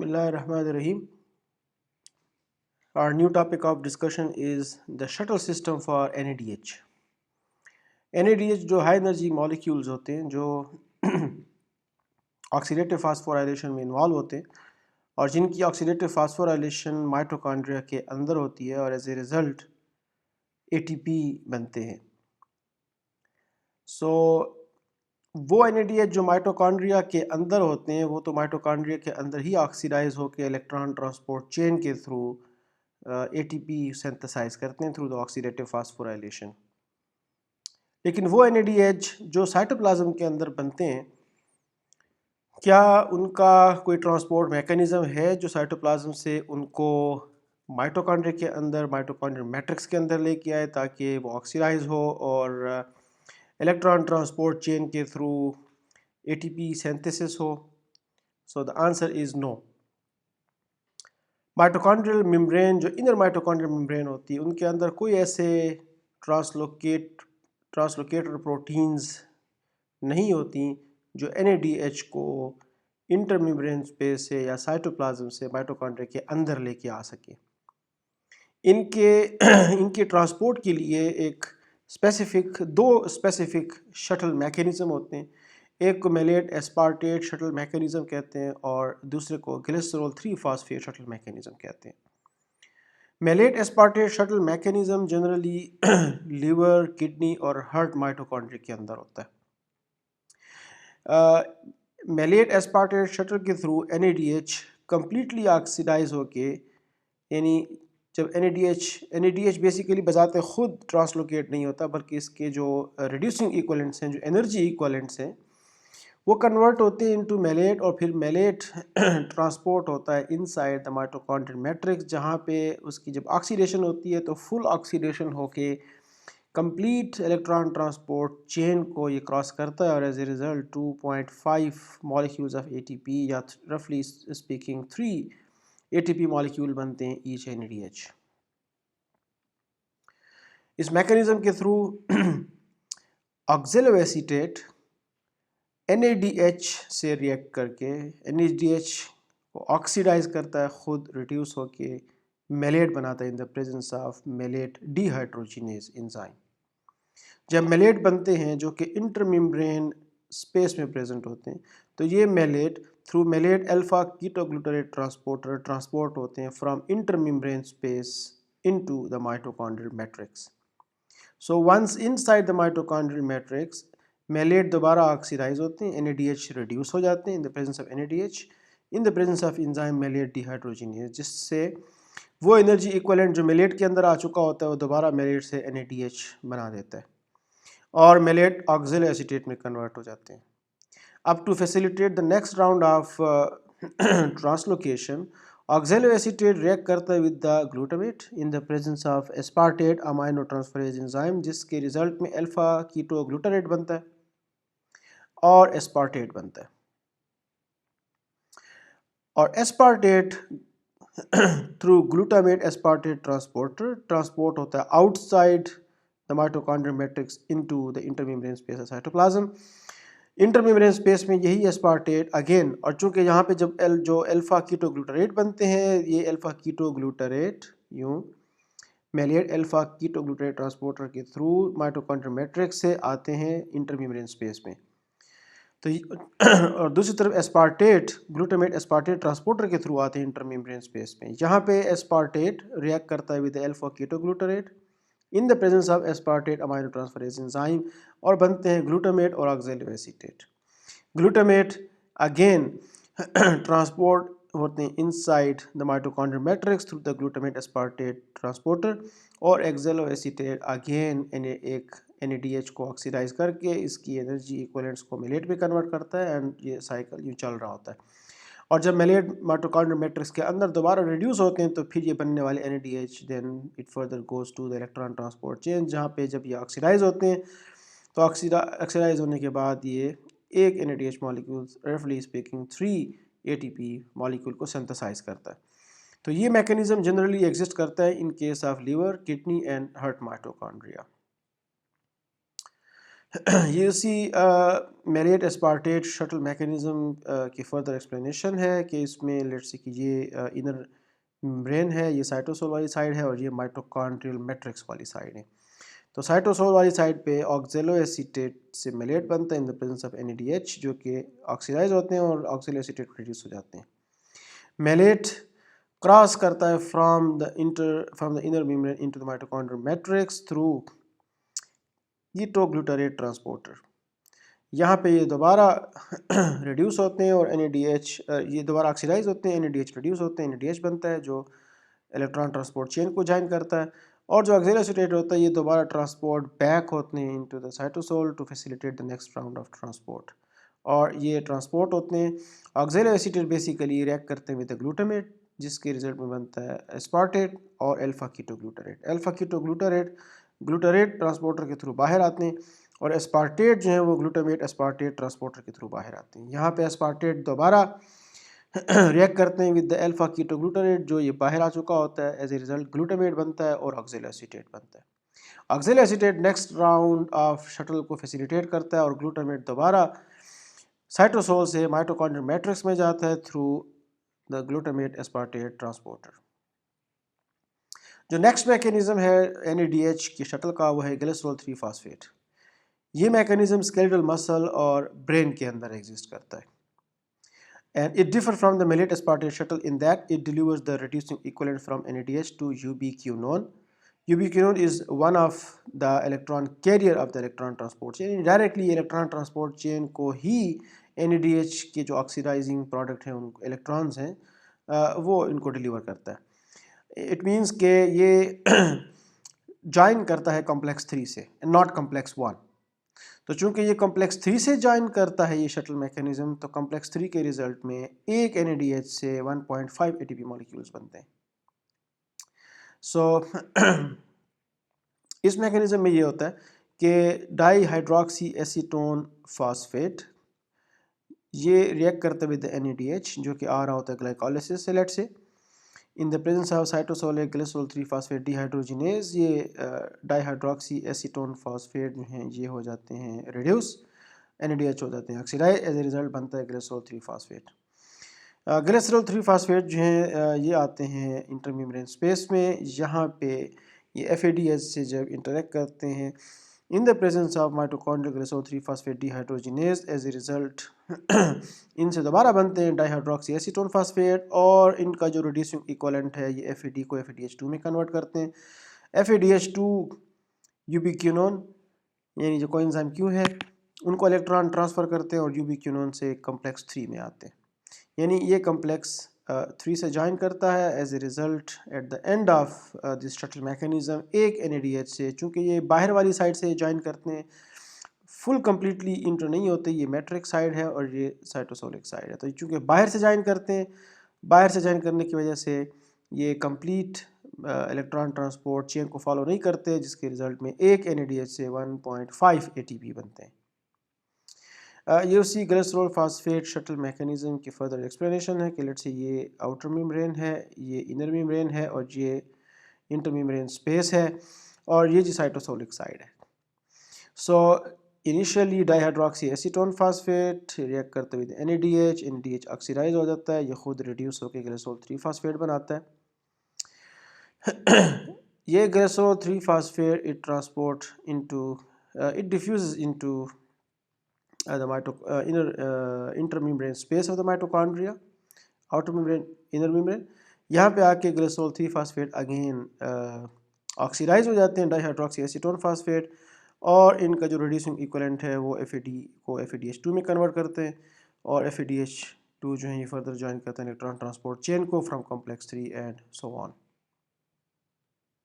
Bismillahirrahmanirrahim. Our new topic of discussion is the shuttle system for NADH. NADH जो high energy molecules होते हैं जो oxidative phosphorylation में involve होते हैं और जिनकी ऑक्सीडेटिव फास्फोराइलेशन माइटोकॉन्ड्रिया के अंदर होती है और एज ए रिज़ल्ट ATP बनते हैं। वो NADH जो माइटोकॉन्ड्रिया के अंदर होते हैं वो तो माइटोकॉन्ड्रिया के अंदर ही ऑक्सीडाइज होकर इलेक्ट्रॉन ट्रांसपोर्ट चेन के थ्रू ATP सिंथेसाइज करते हैं थ्रू द ऑक्सीडेटिव फास्फोराइलेशन। लेकिन वो NADH जो साइटोप्लाज्म के अंदर बनते हैं, क्या उनका कोई ट्रांसपोर्ट मैकेनिज्म है जो साइटोप्लाज्म से उनको माइटोकॉन्ड्रिया के अंदर माइटोकॉन्ड्रियल मैट्रिक्स के अंदर लेके आए ताकि वो ऑक्सीडाइज हो और इलेक्ट्रॉन ट्रांसपोर्ट चेन के थ्रू ATP सिंथेसिस हो? So the answer is no. Mitochondrial membrane जो इनर माइटोकॉन्ड्रियल मेम्ब्रेन होती है उनके अंदर कोई ऐसे ट्रांसलोकेटर प्रोटीन्स नहीं होती जो NADH को इंटर मेम्ब्रेन स्पेस से या साइटोप्लाज्म से माइटोकॉन्ड्रिया के अंदर लेके आ सके। इनके ट्रांसपोर्ट के लिए दो स्पेसिफिक शटल मैकेनिज्म होते हैं। एक को मेलेट एस्पार्टेट शटल मैकेनिज्म कहते हैं और दूसरे को ग्लिसरॉल 3 फॉस्फेट शटल मैकेनिज्म कहते हैं। Malate aspartate shuttle mechanism generally liver, kidney और हार्ट माइटोकॉन्ड्रिया के अंदर होता है। मेलेट एस्पार्टेट शटल के थ्रू NADH कम्प्लीटली ऑक्सीडाइज होके, यानी जब NADH बेसिकली बजाते खुद ट्रांसलोकेट नहीं होता बल्कि इसके जो रिड्यूसिंग इक्वलेंट्स हैं, जो एनर्जी इक्वलेंट्स हैं, वो कन्वर्ट होते हैं इनटू मेलेट और फिर मेलेट ट्रांसपोर्ट होता है इनसाइड द माइटोकॉन्ड्रियल मैट्रिक्स, जहाँ पे उसकी जब ऑक्सीडेशन होती है तो फुल ऑक्सीडेशन होके कंप्लीट इलेक्ट्रॉन ट्रांसपोर्ट चेन को ये क्रॉस करता है और as a result 2.5 molecules of ATP या रफली स्पीकिंग 3 ATP मॉलिक्यूल बनते हैं ईच NADH। इस मैकेनिज्म के थ्रू ऑक्जेलोएसीटेट NADH से रिएक्ट करके NADH को ऑक्सीडाइज करता है, खुद रिड्यूस होके मेलेट बनाता है in the presence of malate dehydrogenase enzyme. जब मेलेट बनते हैं जो कि इंटरमेम्ब्रेन स्पेस में प्रेजेंट होते हैं, तो ये malate through malate alpha ketoglutarate transporter transport होते हैं from intermembrane space into the mitochondrial matrix. So once inside the mitochondrial matrix malate दोबारा ऑक्सीडाइज होते हैं, NADH रिड्यूस हो जाते हैं in the presence of NADH in the presence of enzyme malate dehydrogenase, जिससे वो एनर्जी इक्विवेलेंट जो maleate के अंदर आ चुका होता है वो दोबारा मेलेट से NADH बना देता है और मेलेट ऑक्जेलोएसीटेट में कन्वर्ट हो जाते हैं। अब to facilitate the next round of translocation, oxaloacetate react करता है with the glutamate in the presence of aspartate amino transferase enzyme, जिसके रिजल्ट में अल्फा कीटोग्लूटारेट बनता है और एस्पार्टेट बनता है। और aspartate through glutamate aspartate transporter transport होता है outside the mitochondrial matrix into the intermembrane space of cytoplasm. Intermembrane space में यही एस्पार्टेट अगेन, और चूंकि यहाँ पे जब जो अल्फा कीटोग्लूटारेट बनते हैं, ये अल्फा कीटोग्लूटारेट यूँ मेलेट अल्फा कीटोग्लूटारेट ट्रांसपोर्टर के थ्रू माइटोकॉन्ड्रियल मैट्रिक्स से आते हैं इंटरमेम्ब्रेन स्पेस में। तो और दूसरी तरफ एस्पार्टेट ग्लूटामेट एस्पार्टेट ट्रांसपोर्टर के थ्रू आते हैं इंटरमेम्ब्रेन स्पेस में। यहाँ पे एस्पार्टेट रिएक्ट करता है with alpha ketoglutarate in the presence of aspartate amino transferase enzyme और बनते हैं ग्लूटामेट और ऑक्जेलोएसीटेट। ग्लूटामेट अगेन ट्रांसपोर्ट होते हैं inside the mitochondrial matrix through the glutamate aspartate transporter और ऑक्जेलोएसीटेट अगेन एक NADH को ऑक्सीडाइज करके इसकी एनर्जी इक्विवेलेंट्स को मेलेट में कन्वर्ट करता है एंड ये साइकिल यूँ चल रहा होता है। और जब मेलेट माइटोकॉन्ड्रियल मैट्रिक्स के अंदर दोबारा रिड्यूस होते हैं तो फिर ये बनने वाले NADH then it further goes to the electron transport chain, जहाँ पे जब ये ऑक्सीडाइज होते हैं तो ऑक्सीडाइज होने के बाद ये एक NADH मॉलिक्यूल रफली स्पीकिंग 3 ATP मॉलिक्यूल को सिंथेसाइज करता है। तो ये मैकेनिज्म जनरली एग्जिस्ट करता है in case of liver, kidney and heart mitochondria. ये उसी मेलेट एस्पार्टेट शटल मैकेनिज़्म की फर्दर एक्सप्लेनेशन है कि इसमें लेट्स से कि ये इनर मेम्ब्रेन है, ये साइटोसोल वाली साइड है और ये माइटोकॉन्ड्रियल मैट्रिक्स वाली साइड है। तो साइटोसोल वाली साइड पे ऑक्जेलो एसीटेट से मेलेट बनता है in the presence of NADH, जो कि ऑक्सीडाइज होते हैं और ऑक्जेलो एसीटेट प्रोड्यूस हो जाते हैं। मेलेट क्रॉस करता है from the inner membrane into the mitochondrial matrix through ketoglutarate transporter. यहाँ पे ये दोबारा रिड्यूस होते हैं और NADH ये दोबारा ऑक्सीडाइज होते हैं, NADH रिड्यूस होते हैं, NADH बनता है जो इलेक्ट्रॉन ट्रांसपोर्ट चेन को ज्वाइन करता है। और जो ऑक्सिलरी एसीटेट होता है ये दोबारा ट्रांसपोर्ट बैक होते हैं into the cytosol to facilitate the next round of transport. और ये ट्रांसपोर्ट होते हैं, ऑक्सिलरी एसीटेट बेसिकली रिएक्ट करते हैं विद ग्लूटामेट, जिसके रिजल्ट में बनता है एस्पार्टेट और alpha ketoglutarate. Alpha ketoglutarate glutarate transporter के थ्रू बाहर आते हैं और एस्पार्टेट जो है वो ग्लूटामेट एस्पार्टेट ट्रांसपोर्टर के थ्रू बाहर आते हैं। यहाँ पे एस्पार्टेट दोबारा रिएक्ट करते हैं विद द अल्फा कीटोग्लूटारेट, जो ये बाहर आ चुका होता है, एज ए रिजल्ट ग्लूटामेट बनता है और ऑक्सिलो एसीटेट बनता है। Oxalo acetate next round of shuttle को फैसिलिटेट करता है और ग्लूटामेट दोबारा साइटोसोल से माइटोकॉन्ड्रियल मैट्रिक्स में जाता है through the glutamate aspartate transporter. जो नेक्स्ट मैकेनिज्म है NADH की शटल का वो है ग्लिसरॉल 3 फास्फेट। ये मैकेनिज्म स्केलेटल मसल और ब्रेन के अंदर एग्जिस्ट करता है। And it differs from the malate aspartate shuttle in that it delivers the reducing equivalent from NADH to ubiquinone. Ubiquinone is one of the electron carrier of the electron transport chain. Directly electron transport chain को ही NADH के जो oxidising product हैं उन electrons हैं वो इनको deliver करता है। इट मीन्स के ये ज्वाइन करता है कॉम्प्लेक्स 3 से, नॉट कॉम्प्लेक्स 1। तो चूंकि ये कॉम्प्लेक्स 3 से ज्वाइन करता है ये शटल मैकेनिज्म, तो कॉम्प्लेक्स 3 के रिजल्ट में एक NADH से 1.5 ATP मॉलिक्यूल्स बनते हैं। सो इस मैकेनिज्म में ये होता है कि डाई हाइड्रोक्सी एसीटोन फास्फेट ये रिएक्ट करता है विद NADH, जो कि आ रहा होता है ग्लाइकोलाइसिस से लेट से इन the presence of cytosolic glycerol 3 phosphate dehydrogenase. ये डाईहाइड्रोक्सी एसीटोन फास्फेट जो हैं ये हो जाते हैं रिड्यूस, NADH हो जाते हैं ऑक्सीडाइज, एज ए रिजल्ट बनता है ग्लिसरॉल 3 फास्फेट। ग्लिसरॉल 3 फास्फेट जो हैं ये आते हैं इंटरमेम्ब्रेन स्पेस में। यहाँ पे ये FADH से जब इंटरेक्ट करते हैं in the presence of mitochondrial glycerol 3 phosphate dehydrogenase, as a result इनसे दोबारा बनते हैं डाईहाइड्रोक्सी एसीटोन फास्फेट और इनका जो रिड्यूसिंग इक्विवेलेंट है ये FAD को FADH2 में कन्वर्ट करते हैं। FADH2 यूबिक्विनोन यानी जो कोएंजाइम Q है उनको इलेक्ट्रॉन ट्रांसफ़र करते हैं और यूबिक्विनोन से कम्प्लेक्स 3 में आते हैं, यानी ये कम्प्लेक्स 3 से ज्वाइन करता है। As a result at the end of this shuttle mechanism एक NADH से, चूँकि ये बाहर वाली साइड से ज्वाइन करते हैं, फुल कम्प्लीटली इंटर नहीं होते, ये मैट्रिक साइड है और ये साइटोसोलिक साइड है। तो चूँकि बाहर से ज्वाइन करते हैं, बाहर से ज्वाइन करने की वजह से ये कंप्लीट इलेक्ट्रॉन ट्रांसपोर्ट चेन को फॉलो नहीं करते, जिसके रिजल्ट में एक NADH से 1.5 ATP बनते हैं। ये उसी ग्लिसरॉल फास्फेट शटल मैकेनिज्म की फर्दर एक्सप्लेनेशन है कि लेट्स से ये आउटर मेम्ब्रेन है, ये इनर मेम्ब्रेन है और ये इंटर मेम्ब्रेन स्पेस है और ये जी साइटोसोलिक साइड है। So initially dihydroxy acetone phosphate react करते हुए NADH, NADH ऑक्सीडाइज हो जाता है, ये खुद रिड्यूस होकर ग्लिसरॉल 3 फास्फेट बनाता है। ये glycerol 3 phosphate it transport into it diffuse into the intermembrane space of the mitochondria, outer membrane, inner membrane। यहाँ पे आके ग्लिसरॉल 3 फास्फेट अगेन ऑक्सीडाइज हो जाते हैं डाईहाइड्रोक्सी एसीटोन फास्फेट और इनका जो रिड्यूसिंग इक्विवेलेंट है वो FAD को FADH2 में कन्वर्ट करते हैं और FADH2 जो है ये फर्दर ज्वाइन करते हैं इलेक्ट्रॉन ट्रांसपोर्ट चेन को from complex 3 and so on.